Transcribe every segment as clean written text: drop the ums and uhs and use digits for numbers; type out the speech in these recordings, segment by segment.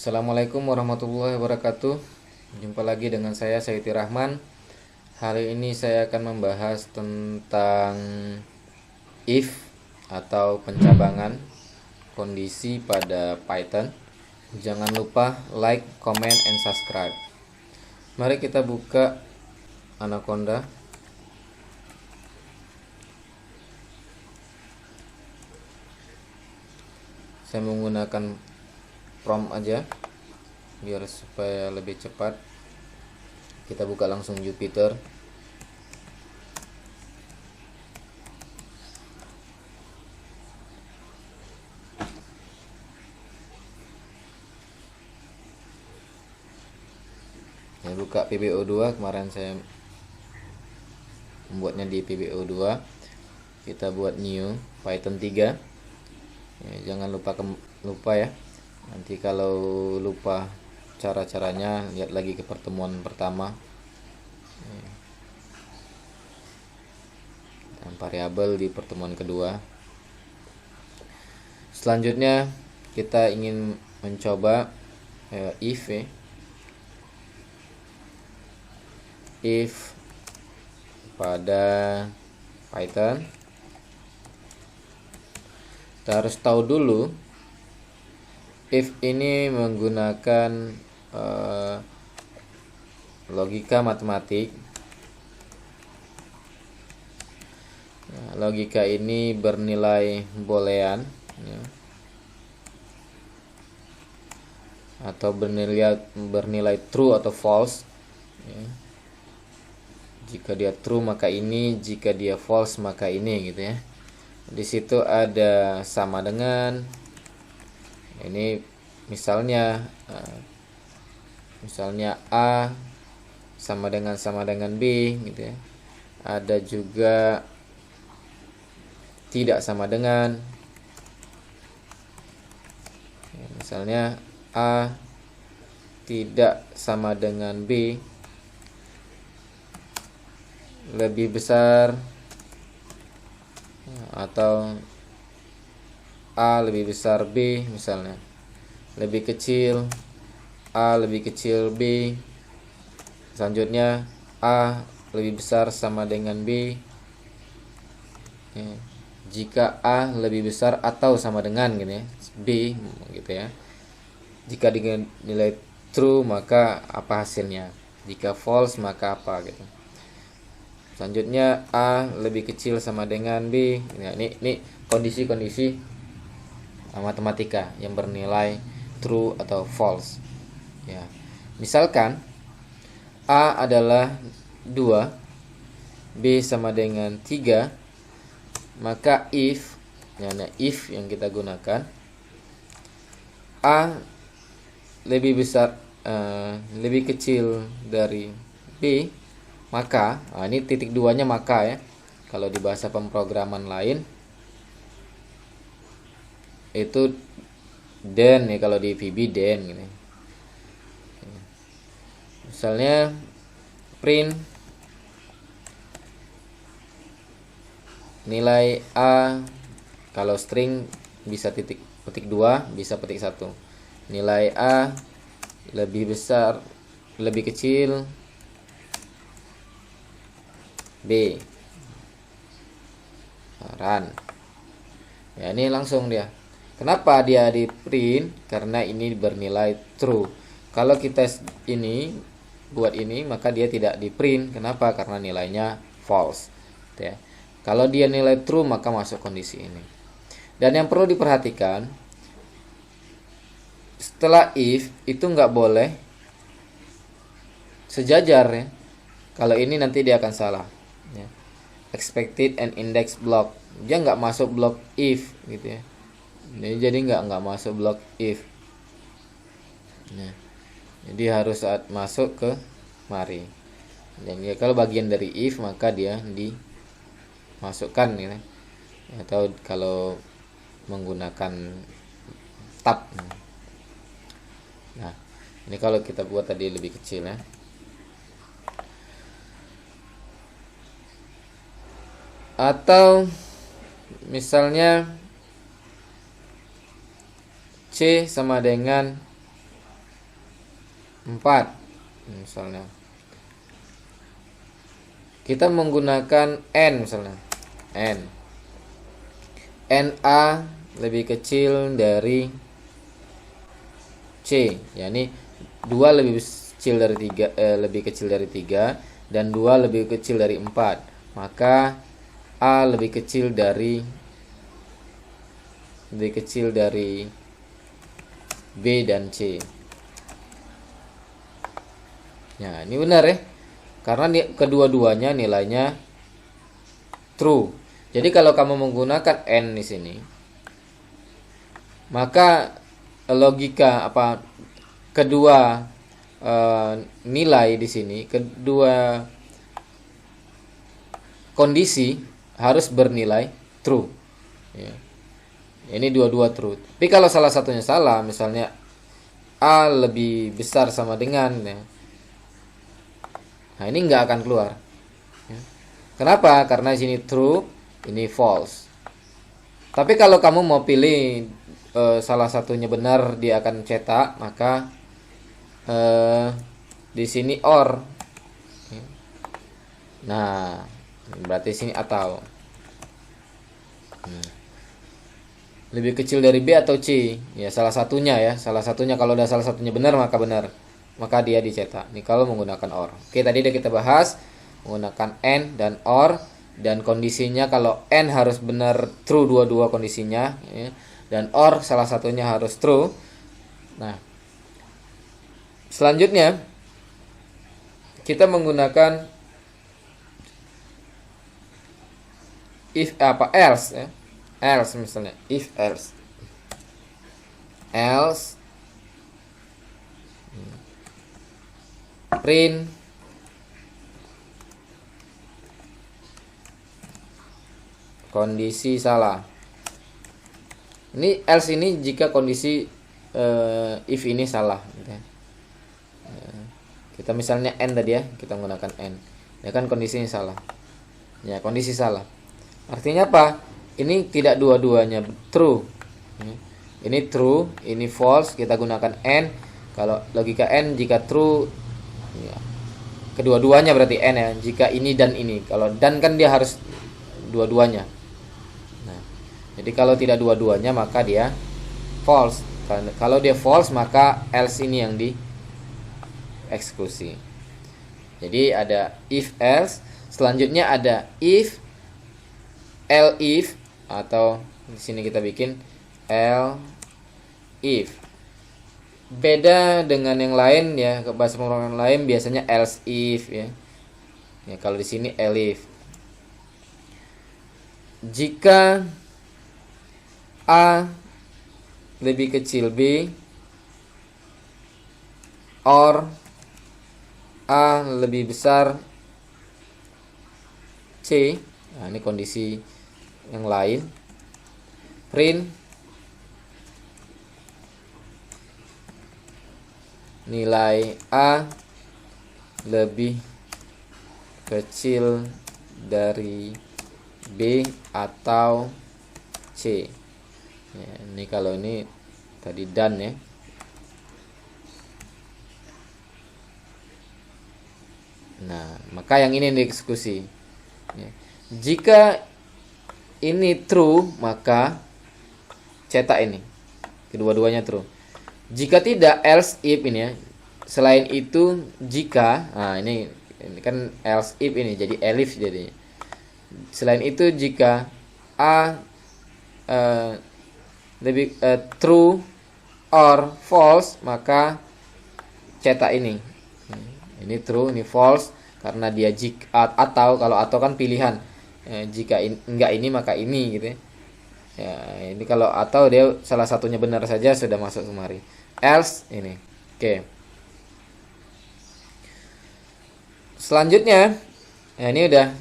Assalamualaikum warahmatullahi wabarakatuh. Jumpa lagi dengan saya Sayyidi Rahman. Hari ini saya akan membahas tentang if atau pencabangan kondisi pada Python. Jangan lupa like, comment, and subscribe. Mari kita buka Anaconda. Saya menggunakan prompt aja biar supaya lebih cepat. Kita buka langsung Jupyter. Saya buka PBO2. Kemarin saya membuatnya di PBO2. Kita buat new Python 3 ya, jangan lupa ya. Nanti kalau lupa cara-caranya, lihat lagi ke pertemuan pertama. Dan variabel di pertemuan kedua. Selanjutnya kita ingin mencoba if ya. If pada Python, kita harus tahu dulu if ini menggunakan logika matematik. Logika ini bernilai boolean ya, atau bernilai true atau false ya. Jika dia true maka ini, jika dia false maka ini gitu ya. Di situ ada sama dengan. Ini misalnya A sama dengan B gitu ya. Ada juga tidak sama dengan. Ya, misalnya A tidak sama dengan B lebih besar, atau A lebih besar B, misalnya lebih kecil A lebih kecil B. Selanjutnya A lebih besar sama dengan B ya, jika A lebih besar atau sama dengan gitu ya, B gitu ya. Jika dengan nilai true maka apa hasilnya, jika false maka apa gitu. Selanjutnya A lebih kecil sama dengan B ya, ini kondisi-kondisi matematika yang bernilai true atau false ya. Misalkan A adalah 2, B sama dengan 3, maka if ya, if yang kita gunakan A lebih besar lebih kecil dari B, maka ini titik 2-nya maka ya. Kalau di bahasa pemrograman lain itu then ya, kalau di VB then gitu. Misalnya print nilai A, kalau string bisa petik 2, bisa petik 1. Nilai A lebih besar, lebih kecil B. Run. Ya, ini langsung dia. Kenapa dia di print? Karena ini bernilai true. Kalau kita ini buat ini, maka dia tidak di print. Kenapa? Karena nilainya false ya. Kalau dia nilai true maka masuk kondisi ini. Dan yang perlu diperhatikan, setelah if itu nggak boleh sejajar ya. Kalau ini nanti dia akan salah ya. Expected and index block, dia nggak masuk blok if gitu ya. Jadi nggak masuk blok if. Nah, jadi harus masuk ke mari. Dan ya, kalau bagian dari if maka dia dimasukkan gitu. Atau kalau menggunakan tab. Nah, ini kalau kita buat tadi lebih kecil ya. Atau misalnya C sama dengan 4 misalnya. Kita menggunakan n misalnya. NA lebih kecil dari C, yakni 2 lebih kecil dari 3 dan 2 lebih kecil dari 4. Maka A lebih kecil dari B dan C. Ya, ini benar ya. Karena kedua-duanya nilainya true. Jadi kalau kamu menggunakan n di sini, maka logika kedua nilai di sini, kedua kondisi harus bernilai true. Ya. Ini dua-dua true. Tapi kalau salah satunya salah, misalnya A lebih besar sama dengan, ya, nah ini nggak akan keluar. Ya. Kenapa? Karena di sini true, ini false. Tapi kalau kamu mau pilih salah satunya benar, dia akan cetak, maka di sini or. Nah, berarti sini atau. Lebih kecil dari B atau C? Ya, salah satunya ya. Salah satunya, kalau udah salah satunya benar maka benar. Maka dia dicetak. Ini kalau menggunakan or. Oke, tadi udah kita bahas menggunakan and dan or, dan kondisinya kalau and harus benar true dua-dua kondisinya, ya, dan or salah satunya harus true. Nah, selanjutnya kita menggunakan else ya. Else misalnya, if else print kondisi salah. Ini else ini jika kondisi if ini salah, gitu ya. Kita misalnya n tadi ya, kita menggunakan n, ya kan kondisinya salah. Ya, kondisi salah. Artinya apa? Ini tidak dua-duanya true. Ini true, ini false, kita gunakan n. Kalau logika n, jika true, ya, kedua-duanya berarti n ya. Jika ini dan ini, kalau dan kan dia harus dua-duanya. Nah, jadi kalau tidak dua-duanya maka dia false. Kalau dia false maka else ini yang dieksekusi. Jadi ada if else, selanjutnya ada if atau di sini kita bikin if. Beda dengan yang lain ya, ke bahasa pemrograman lain biasanya else if ya. Ya, kalau di sini if. Jika A lebih kecil B or A lebih besar C. Nah, ini kondisi yang lain. Print nilai A lebih kecil dari B atau C. Ya, ini kalau ini tadi done ya. Nah, maka yang ini dieksekusi. Ya. Jika ini true, maka cetak ini. Kedua-duanya true. Jika tidak, else if ini ya. Selain itu, jika, nah ini kan else if ini jadi elif jadi. Selain itu, jika A lebih true or false, maka cetak ini. Ini true, ini false, karena dia jika atau, kalau atau kan pilihan. Jika enggak ini maka ini gitu ya. Ya, ini kalau atau dia salah satunya benar saja sudah masuk kemari. Else ini. Oke. Selanjutnya, ya ini udah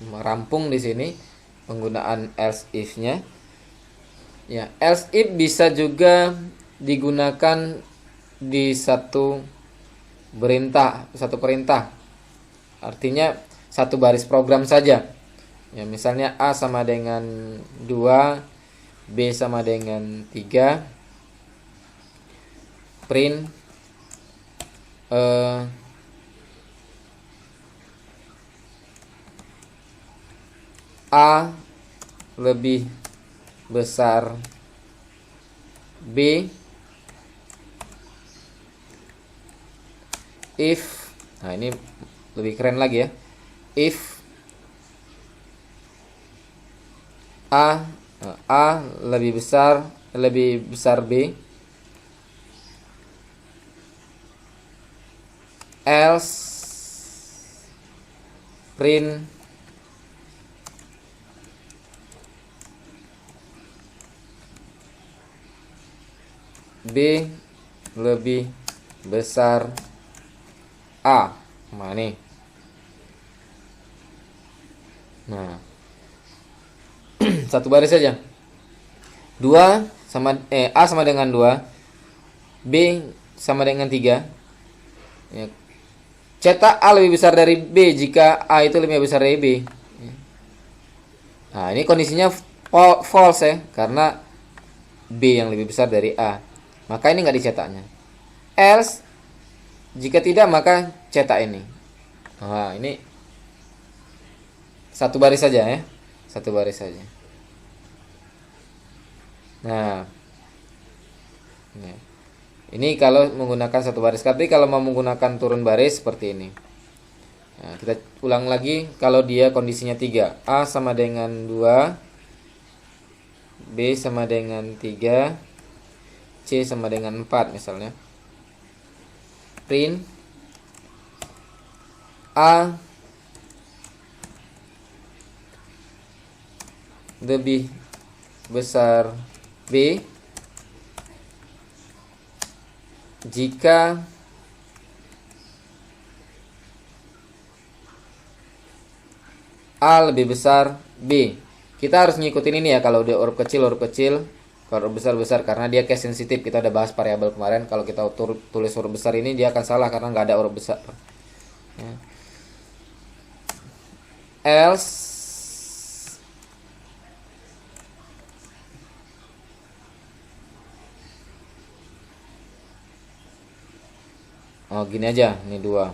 merampung di sini penggunaan else if-nya. Ya, else if bisa juga digunakan di satu perintah. Artinya satu baris program saja. Ya, misalnya A sama dengan 2, B sama dengan 3. Print A lebih besar B if, nah ini lebih keren lagi ya, if A lebih besar B, else print B lebih besar A. Nah nih. Nah. Satu baris saja. A sama dengan 2. B sama dengan 3. Ya. Cetak A lebih besar dari B jika A itu lebih besar dari B. Nah, ini kondisinya false ya, karena B yang lebih besar dari A. Maka ini nggak dicetaknya. Else, jika tidak maka cetak ini. Nah, ini satu baris saja ya. Satu baris saja. Nah, ini kalau menggunakan satu baris. Tapi kalau mau menggunakan turun baris seperti ini. Nah, kita ulang lagi. Kalau dia kondisinya 3, A sama dengan 2, B sama dengan 3, C sama dengan 4 misalnya. Print A lebih besar B jika A lebih besar B. Kita harus ngikutin ini ya, kalau dia huruf kecil, kalau huruf besar karena dia case sensitif. Kita udah bahas variabel kemarin. Kalau kita tulis huruf besar ini dia akan salah karena nggak ada huruf besar. Ya. Else gini aja, ini dua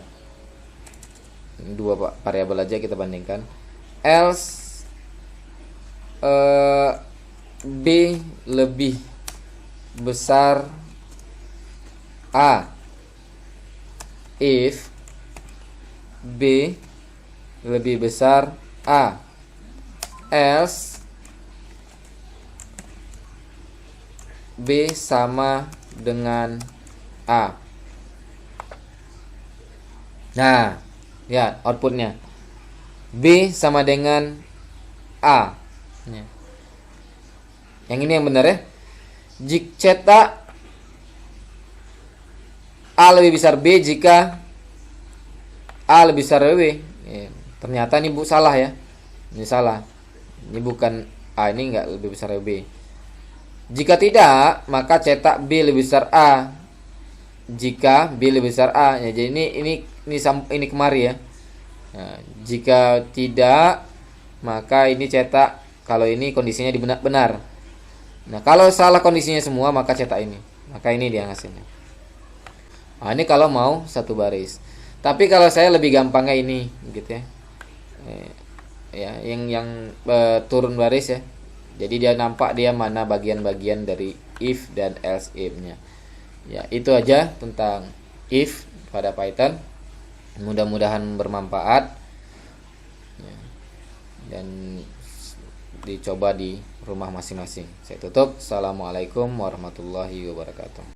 variabel aja kita bandingkan. Else B lebih besar A if B lebih besar A. Else B sama dengan A. Nah, ya outputnya B sama dengan A. Yang ini yang benar ya. Jika cetak A lebih besar B jika A lebih besar dari B. Ya, ternyata ini salah ya. Ini salah. Ini bukan A, ini enggak lebih besar dari B. Jika tidak, maka cetak B lebih besar A. Jika B lebih besar A, ya jadi ini kemari ya. Nah, jika tidak, maka ini cetak kalau ini kondisinya benar. Nah, kalau salah kondisinya semua, maka cetak ini. Maka ini dia hasilnya. Nah, ini kalau mau satu baris. Tapi kalau saya lebih gampangnya ini, gitu ya. Yang turun baris ya. Jadi dia nampak dia mana bagian-bagian dari if dan else if-nya. Ya, itu aja tentang if pada Python. Mudah-mudahan bermanfaat ya, dan dicoba di rumah masing-masing. Saya tutup. Assalamualaikum warahmatullahi wabarakatuh.